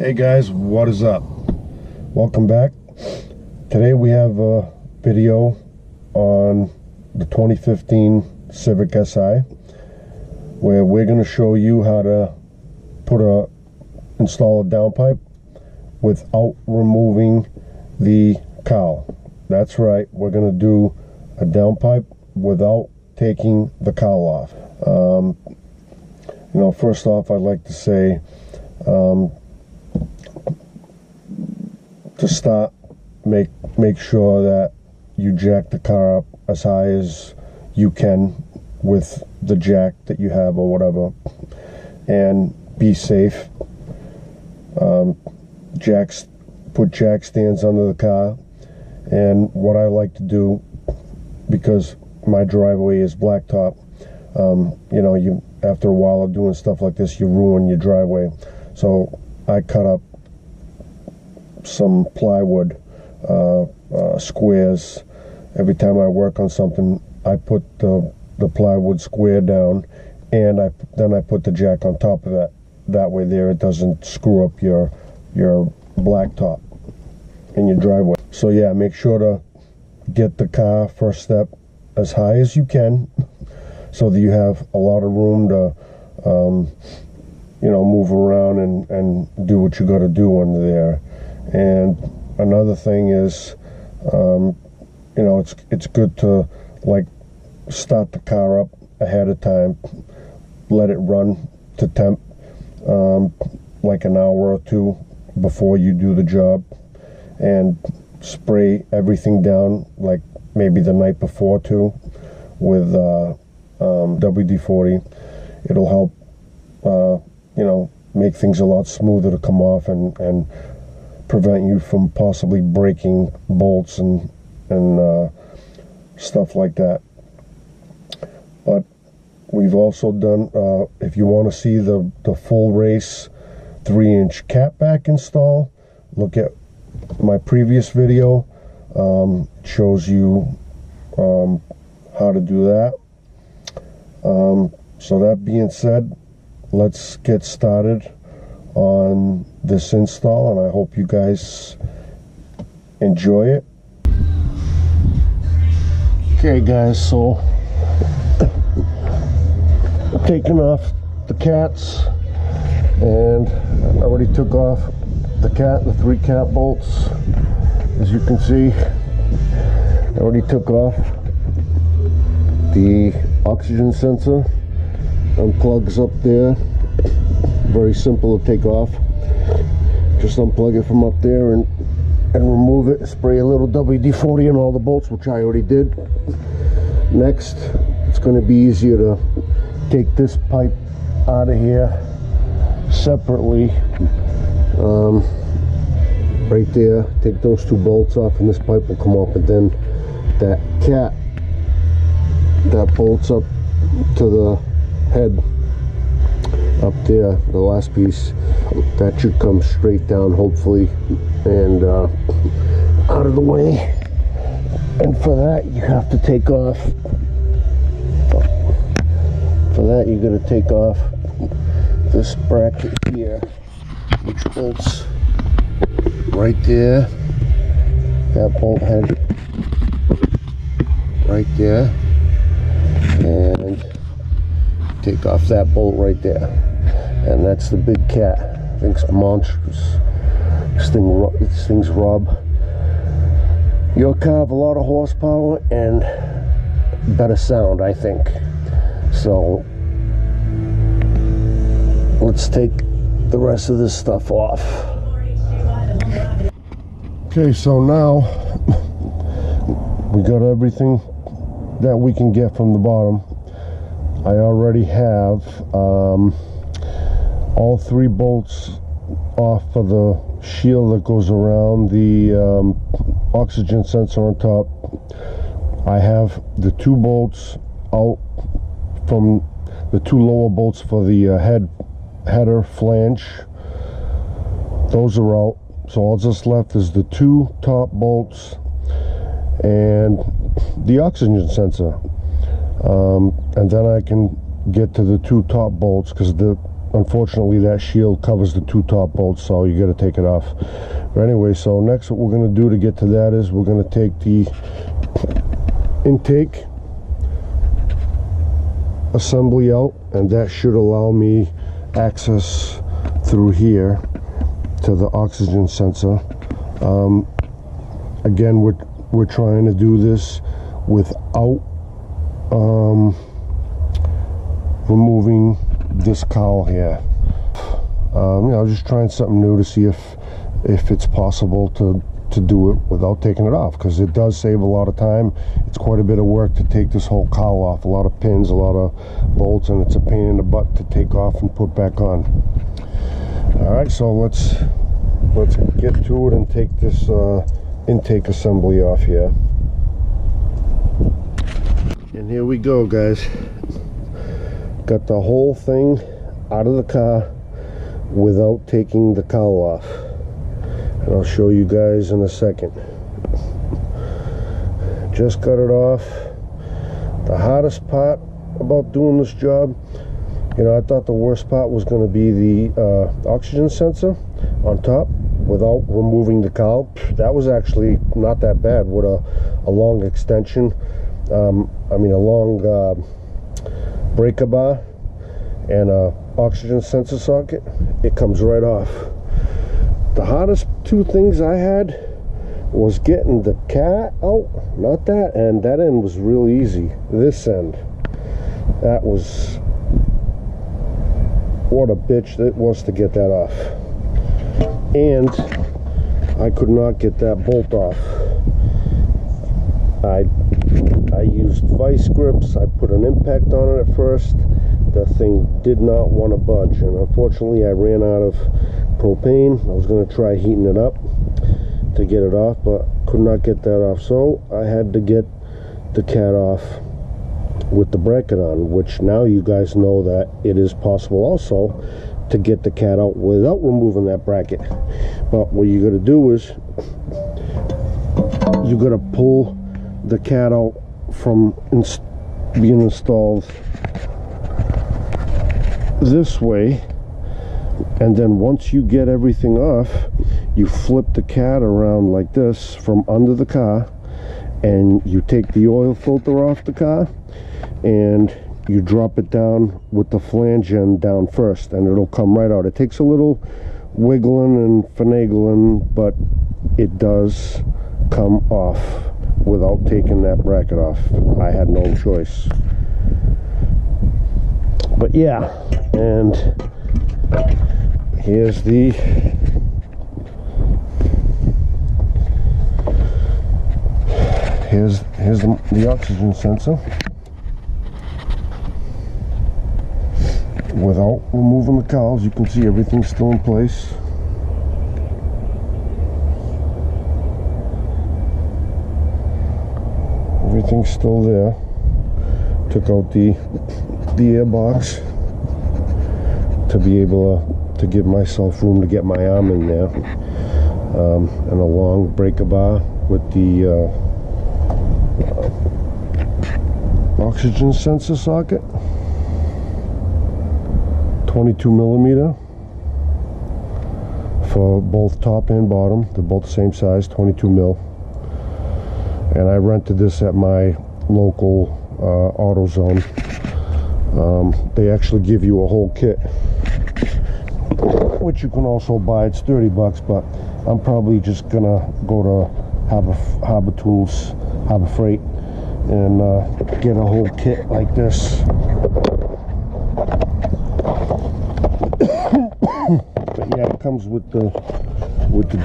Hey guys, what is up? Welcome back. Today we have a video on the 2015 Civic Si, where we're going to show you how to install a downpipe without removing the cowl. That's right, we're going to do a downpipe without taking the cowl off. First off, I'd like to say, to start, make sure that you jack the car up as high as you can with the jack that you have or whatever, and be safe. Put jack stands under the car. And what I like to do, because my driveway is blacktop, you after a while of doing stuff like this, you ruin your driveway. So I cut up some plywood squares. Every time I work on something, I put the plywood square down, and then I put the jack on top of that. That way there, it doesn't screw up your blacktop in your driveway. So yeah, make sure to get the car, first step, as high as you can, so that you have a lot of room to move around and do what you got to do under there. And another thing is, it's good to start the car up ahead of time, let it run to temp like an hour or two before you do the job, and spray everything down like maybe the night before too with WD-40. It'll help make things a lot smoother to come off and prevent you from possibly breaking bolts and stuff like that. But we've also done, if you want to see the full race 3-inch catback install, look at my previous video. It shows you how to do that. So that being said, let's get started on this install, and I hope you guys enjoy it. Okay guys, so I'm taking off the cats, and I already took off the 3 cat bolts. As you can see, I already took off the oxygen sensor. Unplugs up there, very simple to take off. Just unplug it from up there and remove it. Spray a little WD-40 on all the bolts, which I already did. Next, it's going to be easier to take this pipe out of here separately. Right there, take those 2 bolts off, and this pipe will come off, and then that cat that bolts up to the head up there, the last piece, that should come straight down hopefully and out of the way. And for that you have to take off, you got to take off this bracket here, which bolts right there, that bolt head right there, and take off that bolt right there. And that's the big cat. Thing's monstrous. This thing's rub. Your car have a lot of horsepower and better sound, I think. So let's take the rest of this stuff off. Okay, so now we got everything that we can get from the bottom. I already have all 3 bolts off of the shield that goes around the oxygen sensor on top. I have the 2 bolts out from the 2 lower bolts for the header flange. Those are out, so all that's left is the 2 top bolts and the oxygen sensor. And then I can get to the 2 top bolts, because unfortunately that shield covers the two top bolts, so you got to take it off. But anyway, so next what we're going to do to get to that is we're going to take the intake assembly out, and that should allow me access through here to the oxygen sensor. Again, we're trying to do this without removing this cowl here. You know, just trying something new to see if it's possible to do it without taking it off, because it does save a lot of time. It's quite a bit of work to take this whole cowl off, a lot of pins, a lot of bolts, and it's a pain in the butt to take off and put back on. All right, so let's get to it and take this intake assembly off here. And here we go, guys. Got the whole thing out of the car without taking the cowl off, and I'll show you guys in a second. Just got it off. The hardest part about doing this job, you know, I thought the worst part was going to be the oxygen sensor on top without removing the cowl. That was actually not that bad with a long extension. I mean a long breaker bar and a oxygen sensor socket. It comes right off. The hardest two things I had was getting the cat out, not that end. That end was real easy. This end, that was, what a bitch it was to get that off. And I could not get that bolt off. I used vice grips. I put an impact on it at first. The thing did not want to budge, and unfortunately I ran out of propane. I was going to try heating it up to get it off, but could not get that off, so I had to get the cat off with the bracket on, which now you guys know that it is possible also to get the cat out without removing that bracket. But what you got to do is you got to pull the cat out from being installed this way, and then once you get everything off, you flip the cat around like this from under the car, and you take the oil filter off the car and you drop it down with the flange end down first, and it'll come right out. It takes a little wiggling and finagling, but it does come off without taking that bracket off. I had no choice. But yeah, and here's the oxygen sensor without removing the cowls. You can see everything's still in place. Everything's still there. Took out the air box to be able to give myself room to get my arm in there, and a long breaker bar with the oxygen sensor socket, 22 millimeter for both top and bottom. They're both the same size, 22 mil. And I rented this at my local AutoZone. They actually give you a whole kit, which you can also buy. It's 30 bucks, but I'm probably just gonna go to Harbor Tools, Harbor Freight, and get a whole kit like this. But yeah, it comes with the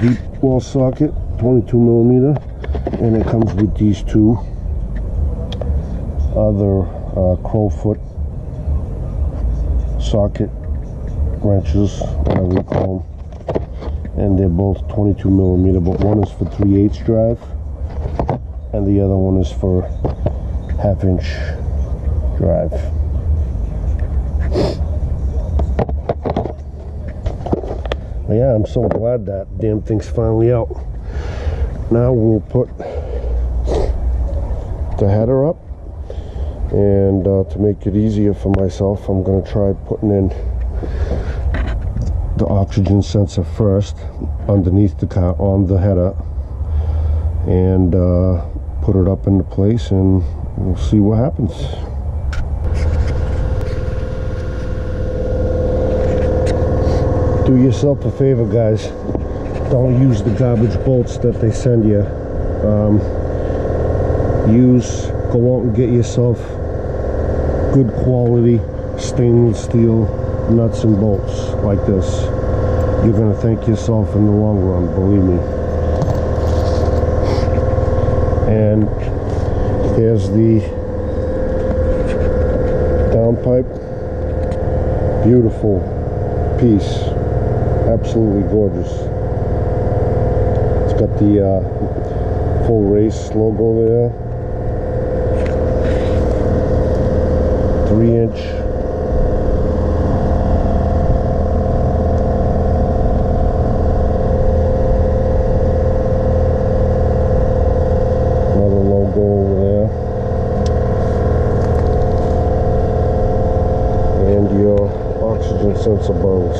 deep wall socket, 22 millimeter, and it comes with these two other crowfoot socket wrenches, whatever you call them, and they're both 22 millimeter, but one is for 3/8 drive and the other one is for 1/2 inch drive. But yeah, I'm so glad that damn thing's finally out. Now we'll put the header up, and to make it easier for myself, I'm going to try putting in the oxygen sensor first underneath the car on the header, and put it up into place, and we'll see what happens. Do yourself a favor, guys. Don't use the garbage bolts that they send you. Go out and get yourself good quality stainless steel nuts and bolts like this. You're going to thank yourself in the long run, believe me. And here's the downpipe. Beautiful piece, absolutely gorgeous. It's got the full race logo there. 3-inch. Another logo over there. And your oxygen sensor bulbs.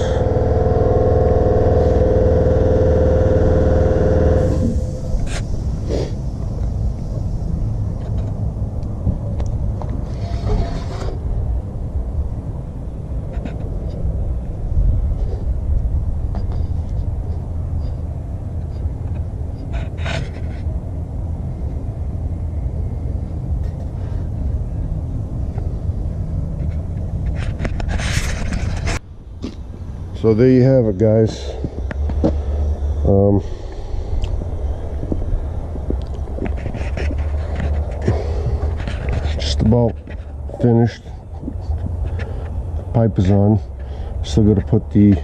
So there you have it, guys. Just about finished. Pipe is on. Still got to put the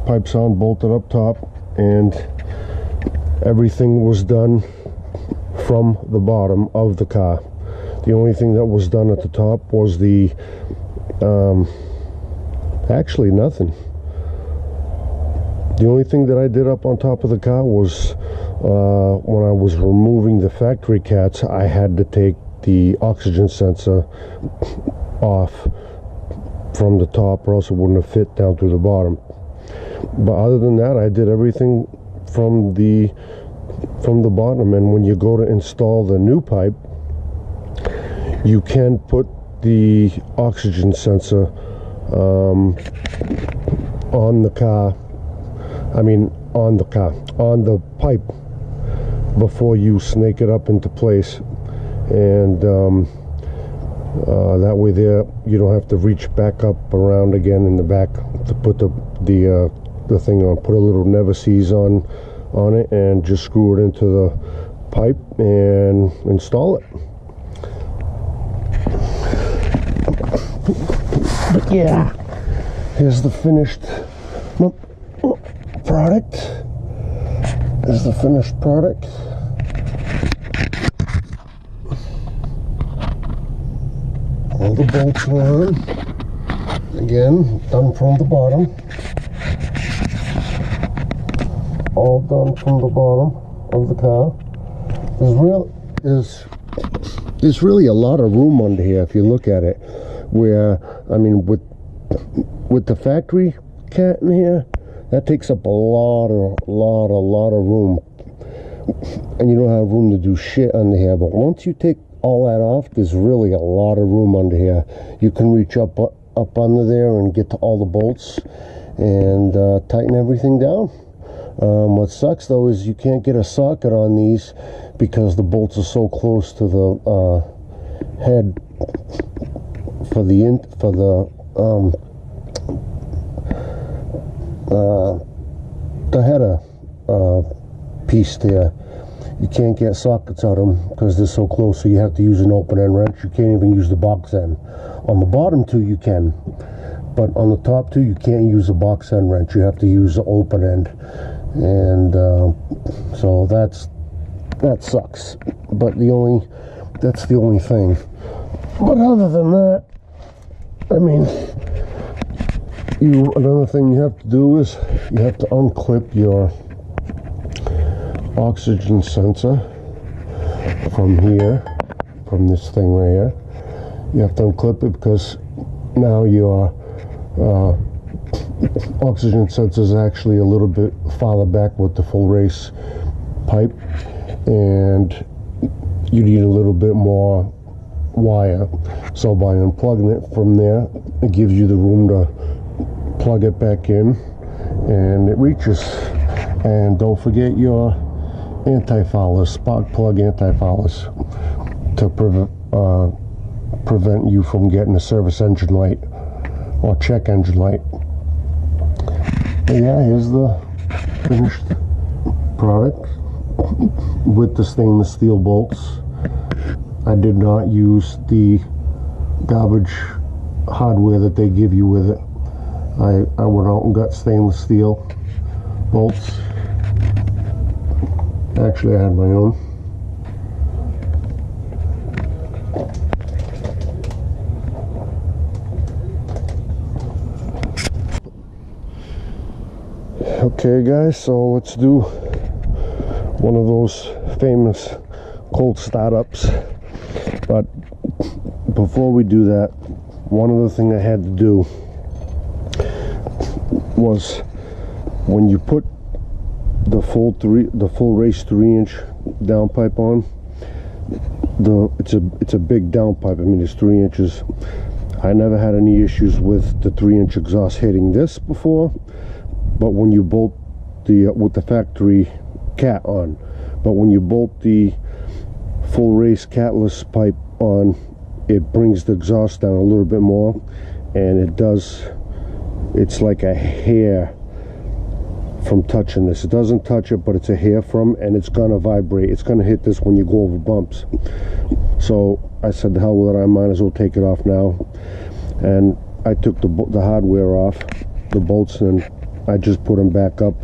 pipes on, bolted up top, and everything was done from the bottom of the car. The only thing that was done at the top was the actually nothing. The only thing that I did up on top of the car was when I was removing the factory cats, I had to take the oxygen sensor off from the top, or else it wouldn't have fit down through the bottom. But other than that, I did everything from the bottom. And when you go to install the new pipe, you can put the oxygen sensor on the car. I mean, on the pipe before you snake it up into place, and that way there you don't have to reach back up around again in the back to put the thing on. Put a little never seize on it and just screw it into the pipe and install it. But yeah, here's the finished product. Is the finished product. All the bolts are on. Again, done from the bottom. All done from the bottom of the car. There's really a lot of room under here if you look at it. Where, I mean, with the factory cat in here, that takes up a lot of room, and you don't have room to do shit under here. But once you take all that off, there's really a lot of room under here. You can reach up under there and get to all the bolts and tighten everything down. What sucks though is you can't get a socket on these because the bolts are so close to the head for the header piece there. You can't get sockets out of them because they're so close, so you have to use an open end wrench. You can't even use the box end. On the bottom two you can, but on the top two you can't use a box end wrench. You have to use the open end, and so that sucks. But that's the only thing. But other than that, I mean, another thing you have to do is you have to unclip your oxygen sensor from here, from this thing right here. You have to unclip it because now your oxygen sensor is actually a little bit farther back with the full race pipe, and you need a little bit more wire. So by unplugging it from there, it gives you the room to plug it back in, and it reaches. And don't forget your anti-foulers, spark plug anti-foulers, to prevent you from getting a service engine light or check engine light. But yeah, here's the finished product with the stainless steel bolts. I did not use the garbage hardware that they give you with it. I went out and got stainless steel bolts. Actually, I had my own. Okay guys, so let's do one of those famous cold startups. But before we do that, one other thing I had to do was, when you put the full race 3-inch downpipe on, it's a big downpipe. I mean, it's 3 inches. I never had any issues with the 3-inch exhaust hitting this before, but when you bolt the with the factory cat on, but when you bolt the full race catless pipe on, it brings the exhaust down a little bit more, and it's like a hair from touching this. It doesn't touch it, but it's a hair from, and it's gonna vibrate. It's gonna hit this when you go over bumps. So I said, the hell with it, I might as well take it off now. And I took the hardware off, the bolts, and I just put them back up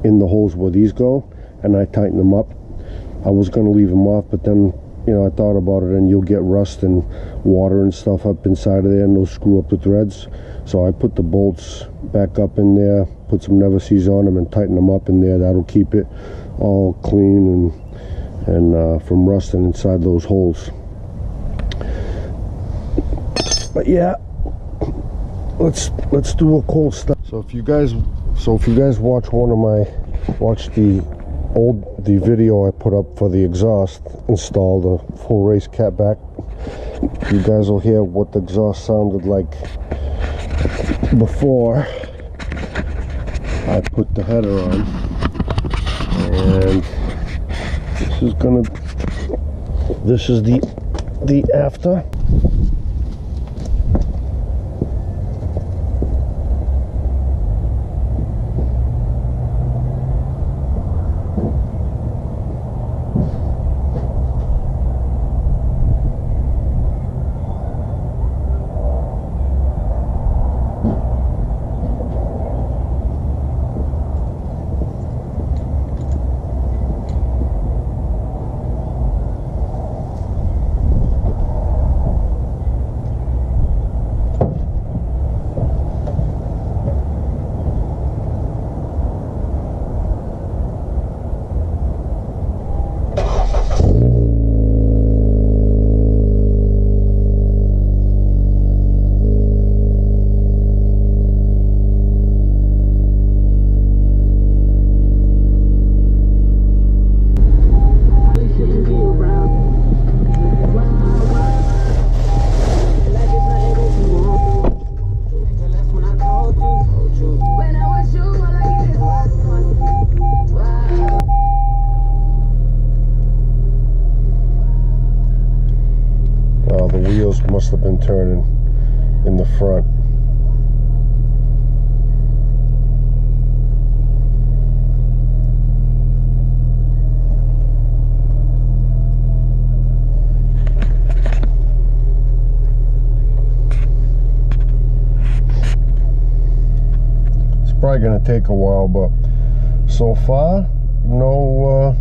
in the holes where these go, and I tightened them up. I was gonna leave them off, but then, you know, I thought about it, and you'll get rust and water and stuff up inside of there, and they'll screw up the threads. So I put the bolts back up in there, put some Never Sees on them, and tighten them up in there. That'll keep it all clean and from rusting inside those holes. But yeah, let's do a cold start. So if you guys watch the video I put up for the exhaust install, the full race cat back, you guys will hear what the exhaust sounded like before I put the header on. And this is the after. The wheels must have been turning in the front. It's probably going to take a while, but so far no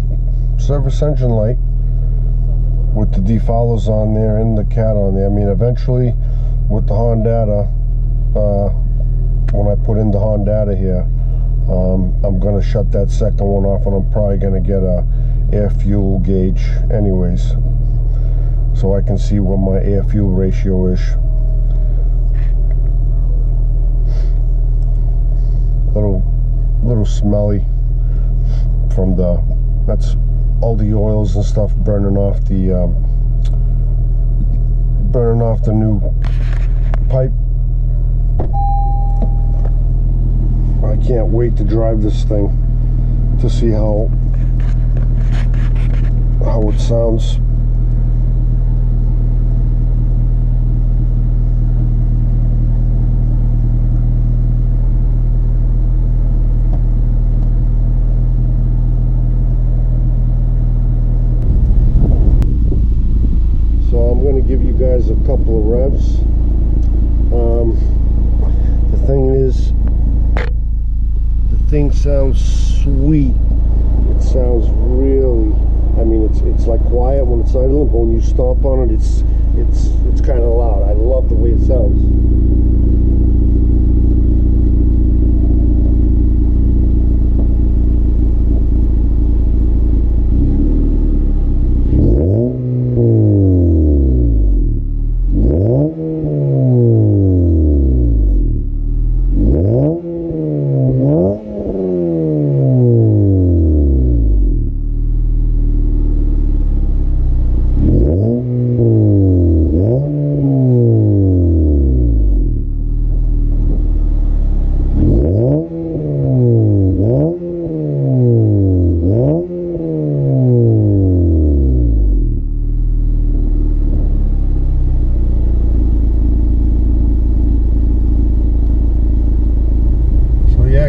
service engine light with the defoulers on there and the cat on there. I mean, eventually with the Hondata, when I put in the Hondata here, I'm gonna shut that second one off, and I'm probably gonna get a air fuel gauge anyways, so I can see what my air fuel ratio is. little smelly from that's all the oils and stuff burning off the new pipe. I can't wait to drive this thing to see how it sounds. So I'm going to give you guys a couple of revs. The thing is, the thing sounds sweet. It sounds really, I mean, it's like quiet when it's idle, but when you stomp on it, it's kind of loud. I love the way it sounds.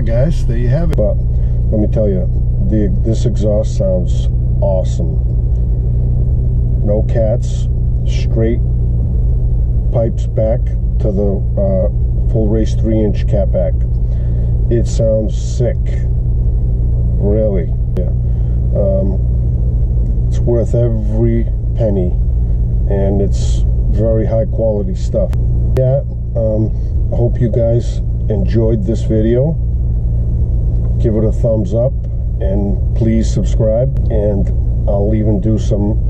Guys, there you have it. But let me tell you, this exhaust sounds awesome. No cats, straight pipes back to the full race 3-inch catback. It sounds sick, really. Yeah, it's worth every penny, and it's very high quality stuff. Yeah, I hope you guys enjoyed this video. Give it a thumbs up and please subscribe, and I'll even do some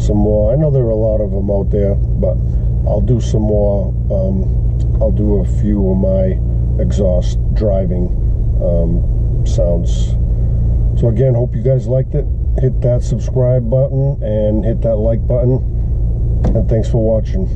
more. I know there are a lot of them out there, but I'll do some more. I'll do a few of my exhaust driving sounds. So again, hope you guys liked it. Hit that subscribe button and hit that like button, and thanks for watching.